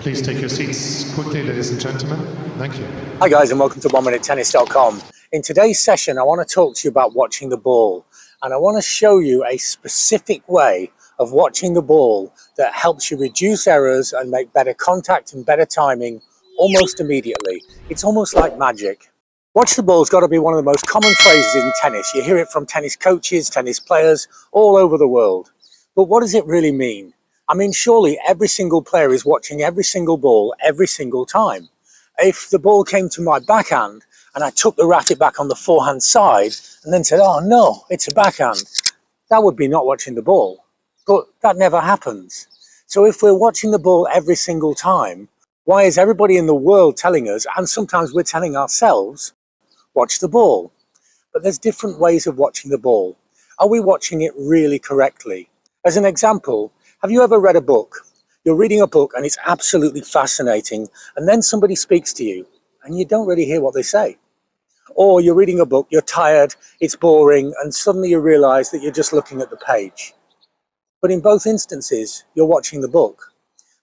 Please take your seats quickly, ladies and gentlemen. Thank you. Hi guys, and welcome to OneMinuteTennis.com. In today's session, I want to talk to you about watching the ball, and I want to show you a specific way of watching the ball that helps you reduce errors and make better contact and better timing almost immediately. It's almost like magic. Watch the ball's got to be one of the most common phrases in tennis. You hear it from tennis coaches, tennis players all over the world. But what does it really mean? I mean, surely every single player is watching every single ball every single time. If the ball came to my backhand and I took the racket back on the forehand side and then said, oh no, it's a backhand, that would be not watching the ball. But that never happens. So if we're watching the ball every single time, why is everybody in the world telling us, and sometimes we're telling ourselves, watch the ball? But there's different ways of watching the ball. Are we watching it really correctly? As an example, have you ever read a book? You're reading a book and it's absolutely fascinating, and then somebody speaks to you and you don't really hear what they say. Or you're reading a book, you're tired, it's boring, and suddenly you realize that you're just looking at the page. But in both instances, you're watching the book.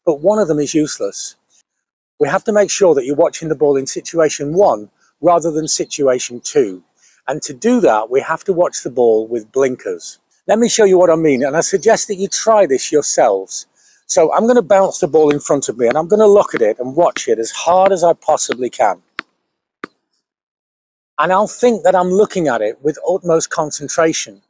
But one of them is useless. We have to make sure that you're watching the ball in situation 1 rather than situation 2. And to do that, we have to watch the ball with blinkers. Let me show you what I mean, and I suggest that you try this yourselves. So I'm going to bounce the ball in front of me, and I'm going to look at it and watch it as hard as I possibly can. And I'll think that I'm looking at it with utmost concentration.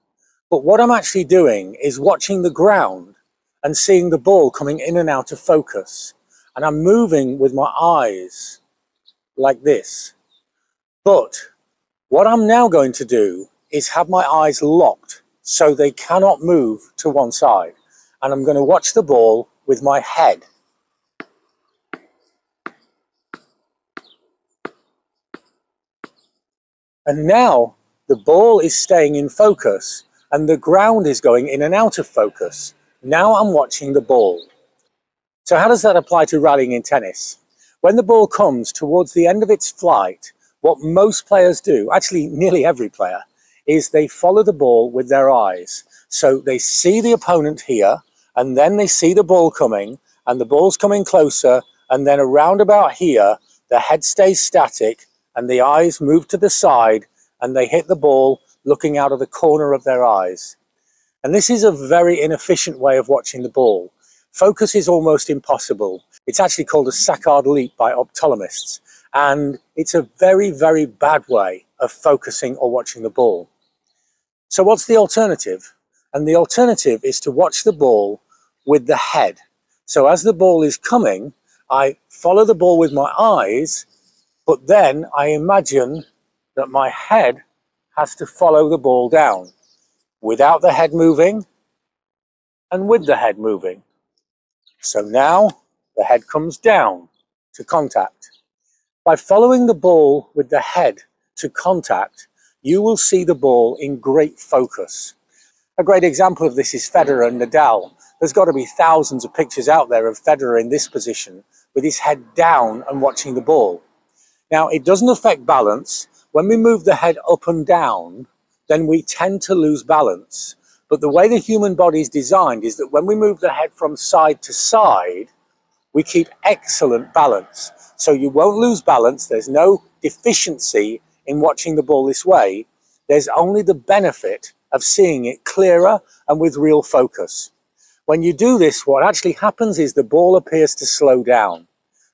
But what I'm actually doing is watching the ground and seeing the ball coming in and out of focus. And I'm moving with my eyes like this. But what I'm now going to do is have my eyes locked so they cannot move to one side. And I'm going to watch the ball with my head. And now the ball is staying in focus and the ground is going in and out of focus. Now I'm watching the ball. So how does that apply to rallying in tennis? When the ball comes towards the end of its flight, what most players do, actually nearly every player, is they follow the ball with their eyes. So they see the opponent here, and then they see the ball coming, and the ball's coming closer, and then around about here, the head stays static, and the eyes move to the side, and they hit the ball looking out of the corner of their eyes. And this is a very inefficient way of watching the ball. Focus is almost impossible. It's actually called a saccade leap by optometrists, and it's a very, very bad way of focusing or watching the ball. So what's the alternative? And the alternative is to watch the ball with the head. So as the ball is coming, I follow the ball with my eyes, but then I imagine that my head has to follow the ball down without the head moving and with the head moving. So now the head comes down to contact. By following the ball with the head to contact, you will see the ball in great focus. A great example of this is Federer and Nadal. There's got to be thousands of pictures out there of Federer in this position with his head down and watching the ball. Now, it doesn't affect balance. When we move the head up and down, then we tend to lose balance. But the way the human body is designed is that when we move the head from side to side, we keep excellent balance. So you won't lose balance. There's no deficiency in watching the ball this way. There's only the benefit of seeing it clearer and with real focus. When you do this, what actually happens is the ball appears to slow down.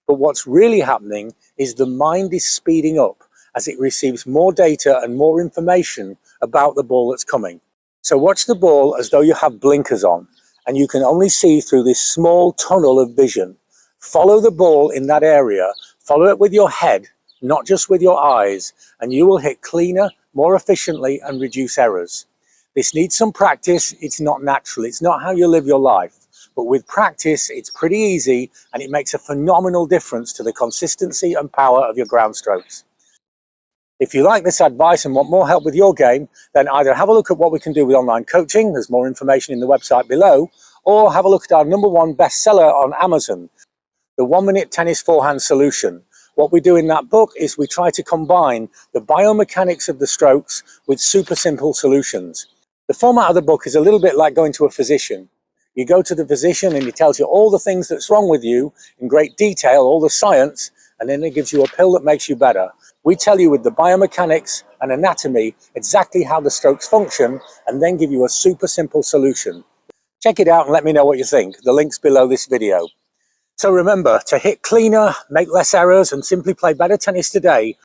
But what's really happening is the mind is speeding up as it receives more data and more information about the ball that's coming. So watch the ball as though you have blinkers on and you can only see through this small tunnel of vision. Follow the ball in that area, follow it with your head, not just with your eyes, and you will hit cleaner, more efficiently, and reduce errors. This needs some practice. It's not natural. It's not how you live your life. But with practice, it's pretty easy, and it makes a phenomenal difference to the consistency and power of your ground strokes. If you like this advice and want more help with your game, then either have a look at what we can do with online coaching, there's more information in the website below, or have a look at our #1 bestseller on Amazon, the 1 Minute Tennis Forehand Solution. What we do in that book is we try to combine the biomechanics of the strokes with super simple solutions. The format of the book is a little bit like going to a physician. You go to the physician and he tells you all the things that's wrong with you in great detail, all the science, and then he gives you a pill that makes you better. We tell you with the biomechanics and anatomy exactly how the strokes function, and then give you a super simple solution. Check it out and let me know what you think. The link's below this video. So remember, to hit cleaner, make less errors, and simply play better tennis today,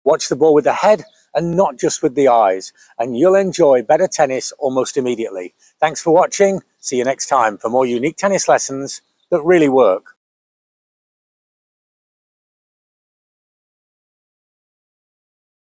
watch the ball with the head and not just with the eyes, and you'll enjoy better tennis almost immediately. Thanks for watching. See you next time for more unique tennis lessons that really work.